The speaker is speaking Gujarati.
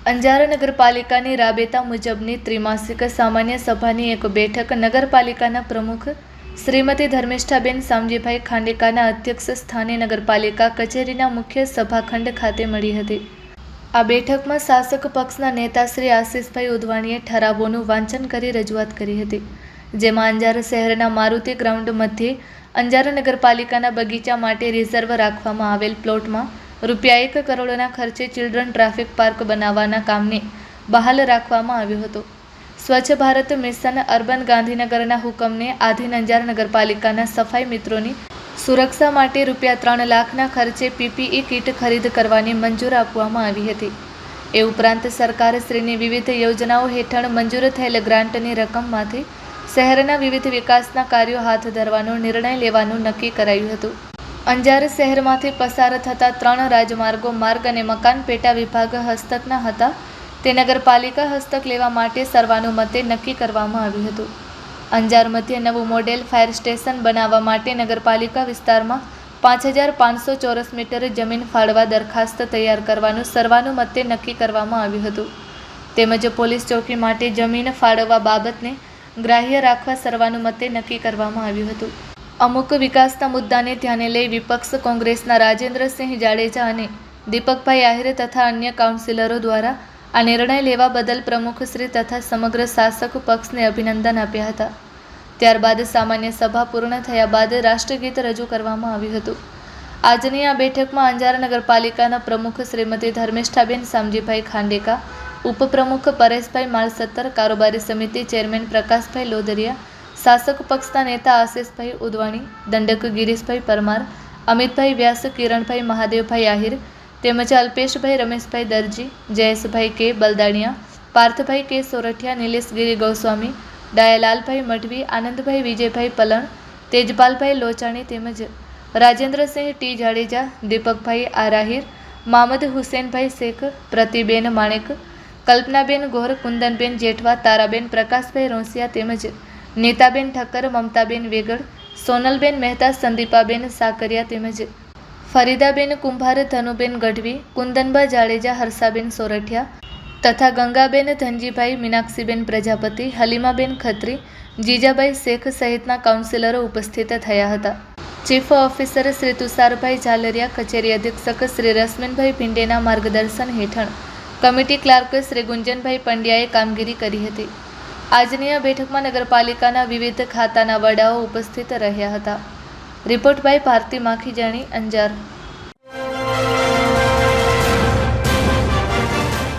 અંજાર નગરપાલિકાની રાબેતા મુજબની ત્રિમાસિક સામાન્ય સભાની એક બેઠક નગરપાલિકાના પ્રમુખ શ્રીમતી ધર્મિષ્ઠાબેન સામજીભાઈ ખાંડેકાના અધ્યક્ષ સ્થાને નગરપાલિકા કચેરીના મુખ્ય સભાખંડ ખાતે મળી હતી। આ બેઠકમાં શાસક પક્ષના નેતા શ્રી આશિષભાઈ ઉદવાણીએ ઠરાવોનું વાંચન કરી રજૂઆત કરી હતી, જેમાં અંજાર શહેરના મારુતિ ગ્રાઉન્ડ મધ્યે અંજાર નગરપાલિકાના બગીચા માટે રિઝર્વ રાખવામાં આવેલ પ્લોટમાં રૂપિયા 1 કરોડના ખર્ચે ચિલ્ડ્રન ટ્રાફિક પાર્ક બનાવવાના કામને બહાલ રાખવામાં આવ્યો હતો। સ્વચ્છ ભારત મિશન અર્બન ગાંધીનગરના હુકમને આધીન અંજાર નગરપાલિકાના સફાઈ મિત્રોની સુરક્ષા માટે રૂપિયા 3 લાખના ખર્ચે પીપીઈ કીટ ખરીદ કરવાની મંજૂર આપવામાં આવી હતી। એ ઉપરાંત સરકારશ્રીની વિવિધ યોજનાઓ હેઠળ મંજૂર થયેલ ગ્રાન્ટની રકમમાંથી શહેરના વિવિધ વિકાસના કાર્યો હાથ ધરવાનો નિર્ણય લેવાનું નક્કી કરાયું હતું। અંજાર શહેરમાંથી પસાર થતા 3 રાજમાર્ગો માર્ગ અને મકાન પેટા વિભાગ હસ્તકના હતા, તે નગરપાલિકા હસ્તક લેવા માટે સર્વાનુમતે નક્કી કરવામાં આવ્યું હતું। અંજાર મધ્યે નવું મોડેલ ફાયર સ્ટેશન બનાવવા માટે નગરપાલિકા વિસ્તારમાં 5500 ચોરસ મીટર જમીન ફાળવા દરખાસ્ત તૈયાર કરવાનું સર્વાનુમતે નક્કી કરવામાં આવ્યું હતું। તેમજ પોલીસ ચોકી માટે જમીન ફાળવવા બાબતને ગ્રાહ્ય રાખવા સર્વાનુમતે નક્કી કરવામાં આવ્યું હતું। અમુક વિકાસના મુદ્દાને ધ્યાને લઈ વિપક્ષ કોંગ્રેસના રાજેન્દ્રસિંહ જાડેજા અને દીપકભાઈ આહિર તથા અન્ય કાઉન્સિલરો દ્વારા આ નિર્ણય લેવા બદલ પ્રમુખશ્રી તથા સમગ્ર શાસક પક્ષને અભિનંદન આપ્યા હતા। ત્યારબાદ સામાન્ય સભા પૂર્ણ થયા બાદ રાષ્ટ્રગીત રજૂ કરવામાં આવ્યું હતું। આજની આ બેઠકમાં અંજાર નગરપાલિકાના પ્રમુખ શ્રીમતી ધર્મિષ્ઠાબેન સામજીભાઈ ખાંડેકા, ઉપપ્રમુખ પરેશભાઈ માલસત્તર, કારોબારી સમિતિ ચેરમેન પ્રકાશભાઈ લોદરિયા, શાસક પક્ષના નેતા આશિષભાઈ ઉદવાણી, દંડક ગિરીશભાઈ પરમાર, અમિતભાઈ વ્યાસ, કિરણભાઈ મહાદેવભાઈ આહિર તેમજ અલ્પેશભાઈ રમેશભાઈ દરજી, જયેશભાઈ કે બલદાણિયા, પાર્થભાઈ કે સોરઠિયા, નિલેશગીરી ગોસ્વામી, ડાયાલાલભાઈ મઢવી, આનંદભાઈ વિજયભાઈ પલણ, તેજપાલભાઈ લોચાણી તેમજ રાજેન્દ્રસિંહ ટી જાડેજા, દીપકભાઈ આરાહિર, મામદ હુસેનભાઈ શેખ, પ્રતિબેન માણેક, કલ્પનાબેન ગોર, કુંદનબેન જેઠવા, તારાબેન પ્રકાશભાઈ રોંસિયા તેમજ નીતાબેન ઠક્કર, મમતાબેન વેગડ, સોનલબેન મહેતા, સંદીપાબેન સાકરિયા તેમજ ફરીદાબેન કુંભાર, ધનુબેન ગઢવી, કુંદનબા જાડેજા, હર્ષાબેન સોરઠિયા તથા ગંગાબેન ધનજીભાઈ, મીનાક્ષીબેન પ્રજાપતિ, હલીમાબેન ખત્રી, જીજાભાઈ શેખ સહિતના કાઉન્સિલરો ઉપસ્થિત થયા હતા। ચીફ ઓફિસર શ્રી તુષારભાઈ ઝાલરિયા, કચેરી અધિક્ષક શ્રી રશ્મિનભાઈ ભિંડેના માર્ગદર્શન હેઠળ કમિટી ક્લાર્ક શ્રી ગુંજનભાઈ પંડ્યાએ કામગીરી કરી હતી। આજની આ બેઠકમાં નગરપાલિકાના વિવિધ ખાતાના વડાઓ ઉપસ્થિત રહ્યા હતા। Report by Bharati Makhijani, Anjar.